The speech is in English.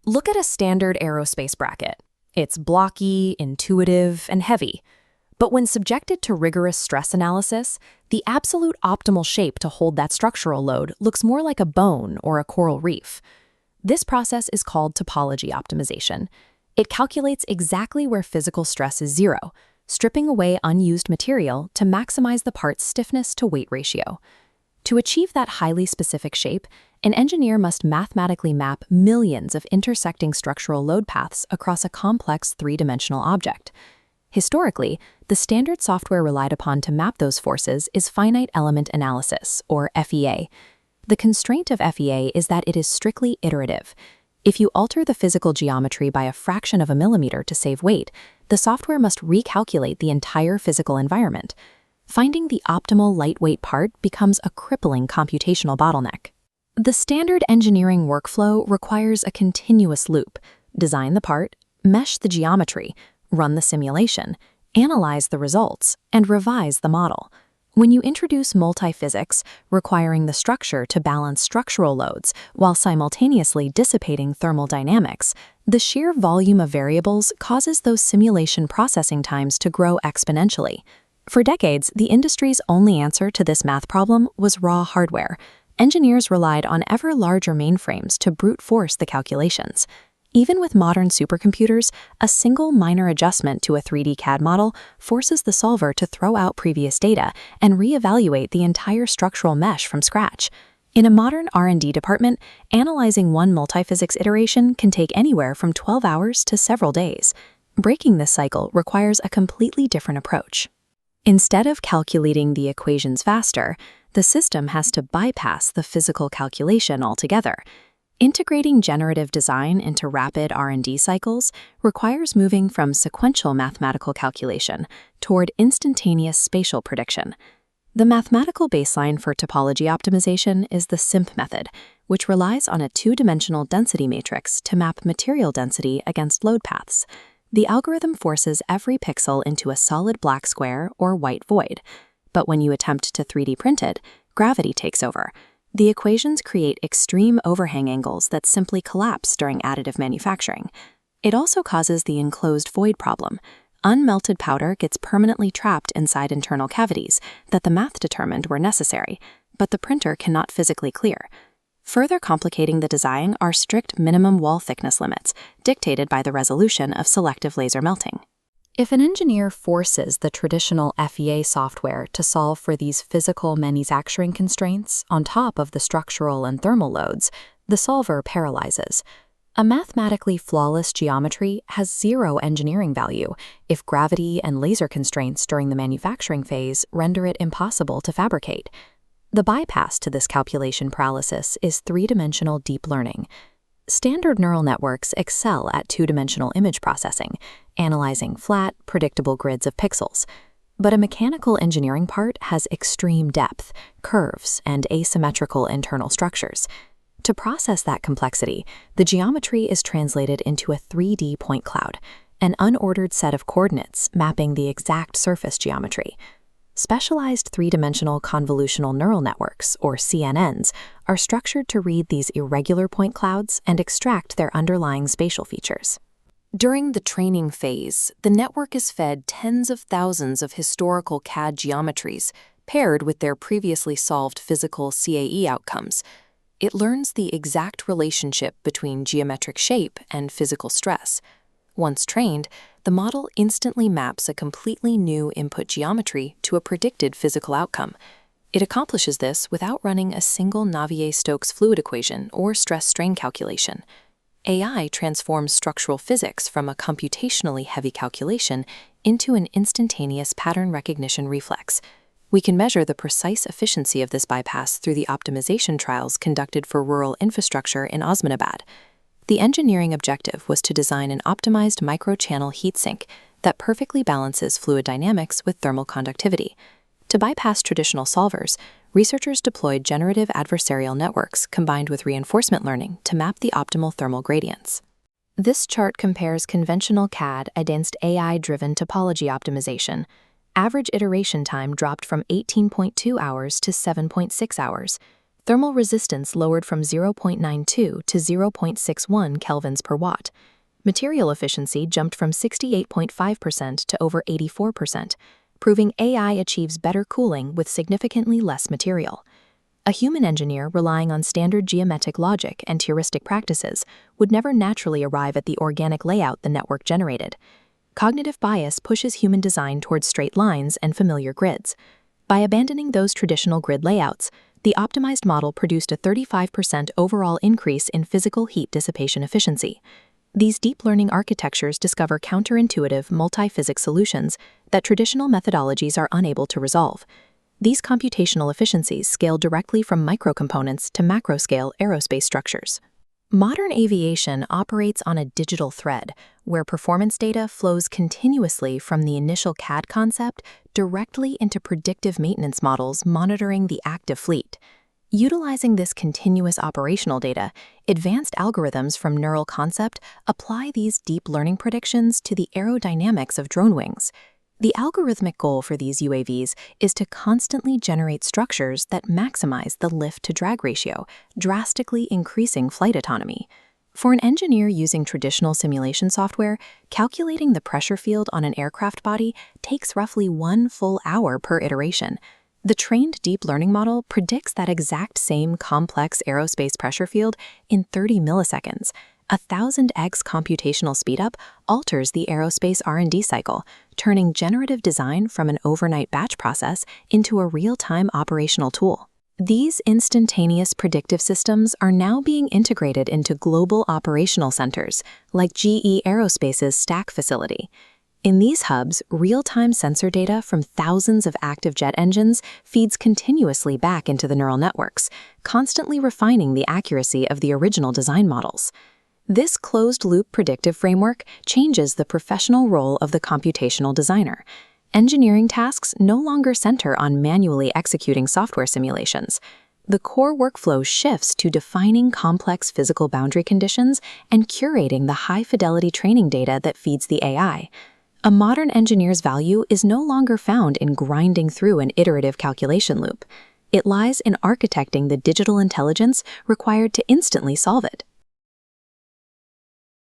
Look at a standard aerospace bracket. It's blocky, intuitive, and heavy. But when subjected to rigorous stress analysis, the absolute optimal shape to hold that structural load looks more like a bone or a coral reef. This process is called topology optimization. It calculates exactly where physical stress is zero, stripping away unused material to maximize the part's stiffness to weight ratio. To achieve that highly specific shape, an engineer must mathematically map millions of intersecting structural load paths across a complex three-dimensional object. Historically, the standard software relied upon to map those forces is finite element analysis, or FEA. The constraint of FEA is that it is strictly iterative. If you alter the physical geometry by a fraction of a millimeter to save weight, the software must recalculate the entire physical environment. Finding the optimal lightweight part becomes a crippling computational bottleneck. The standard engineering workflow requires a continuous loop: design the part, mesh the geometry, run the simulation, analyze the results, and revise the model. When you introduce multiphysics, requiring the structure to balance structural loads while simultaneously dissipating thermal dynamics, the sheer volume of variables causes those simulation processing times to grow exponentially. For decades, the industry's only answer to this math problem was raw hardware. Engineers relied on ever larger mainframes to brute force the calculations. Even with modern supercomputers, a single minor adjustment to a 3D CAD model forces the solver to throw out previous data and reevaluate the entire structural mesh from scratch. In a modern R&D department, analyzing one multiphysics iteration can take anywhere from 12 hours to several days. Breaking this cycle requires a completely different approach. Instead of calculating the equations faster, the system has to bypass the physical calculation altogether. Integrating generative design into rapid R&D cycles requires moving from sequential mathematical calculation toward instantaneous spatial prediction. The mathematical baseline for topology optimization is the SIMP method, which relies on a two-dimensional density matrix to map material density against load paths. The algorithm forces every pixel into a solid black square or white void. But when you attempt to 3D print it, gravity takes over. The equations create extreme overhang angles that simply collapse during additive manufacturing. It also causes the enclosed void problem. Unmelted powder gets permanently trapped inside internal cavities that the math determined were necessary, but the printer cannot physically clear. Further complicating the design are strict minimum wall thickness limits, dictated by the resolution of selective laser melting. If an engineer forces the traditional FEA software to solve for these physical manufacturing constraints on top of the structural and thermal loads, the solver paralyzes. A mathematically flawless geometry has zero engineering value if gravity and laser constraints during the manufacturing phase render it impossible to fabricate. The bypass to this calculation paralysis is three-dimensional deep learning. Standard neural networks excel at two-dimensional image processing, analyzing flat, predictable grids of pixels. But a mechanical engineering part has extreme depth, curves, and asymmetrical internal structures. To process that complexity, the geometry is translated into a 3D point cloud, an unordered set of coordinates mapping the exact surface geometry. Specialized three-dimensional convolutional neural networks, or CNNs, are structured to read these irregular point clouds and extract their underlying spatial features. During the training phase, the network is fed tens of thousands of historical CAD geometries paired with their previously solved physical CAE outcomes. It learns the exact relationship between geometric shape and physical stress. Once trained, the model instantly maps a completely new input geometry to a predicted physical outcome. It accomplishes this without running a single Navier-Stokes fluid equation or stress-strain calculation. AI transforms structural physics from a computationally heavy calculation into an instantaneous pattern recognition reflex. We can measure the precise efficiency of this bypass through the optimization trials conducted for rural infrastructure in Osmanabad. The engineering objective was to design an optimized microchannel heatsink that perfectly balances fluid dynamics with thermal conductivity. To bypass traditional solvers, researchers deployed generative adversarial networks combined with reinforcement learning to map the optimal thermal gradients. This chart compares conventional CAD against AI-driven topology optimization. Average iteration time dropped from 18.2 hours to 7.6 hours. Thermal resistance lowered from 0.92 to 0.61 kelvins per watt. Material efficiency jumped from 68.5% to over 84%, proving AI achieves better cooling with significantly less material. A human engineer relying on standard geometric logic and heuristic practices would never naturally arrive at the organic layout the network generated. Cognitive bias pushes human design towards straight lines and familiar grids. By abandoning those traditional grid layouts, the optimized model produced a 35% overall increase in physical heat dissipation efficiency. These deep learning architectures discover counterintuitive multiphysics solutions that traditional methodologies are unable to resolve. These computational efficiencies scale directly from microcomponents to macro-scale aerospace structures. Modern aviation operates on a digital thread, where performance data flows continuously from the initial CAD concept directly into predictive maintenance models monitoring the active fleet. Utilizing this continuous operational data, advanced algorithms from neural concept apply these deep learning predictions to the aerodynamics of drone wings. The algorithmic goal for these UAVs is to constantly generate structures that maximize the lift-to-drag ratio, drastically increasing flight autonomy. For an engineer using traditional simulation software, calculating the pressure field on an aircraft body takes roughly 1 full hour per iteration. The trained deep learning model predicts that exact same complex aerospace pressure field in 30 milliseconds. 1,000x computational speedup alters the aerospace R&D cycle, turning generative design from an overnight batch process into a real-time operational tool. These instantaneous predictive systems are now being integrated into global operational centers, like GE Aerospace's Stack facility. In these hubs, real-time sensor data from thousands of active jet engines feeds continuously back into the neural networks, constantly refining the accuracy of the original design models. This closed-loop predictive framework changes the professional role of the computational designer. Engineering tasks no longer center on manually executing software simulations. The core workflow shifts to defining complex physical boundary conditions and curating the high-fidelity training data that feeds the AI. A modern engineer's value is no longer found in grinding through an iterative calculation loop. It lies in architecting the digital intelligence required to instantly solve it.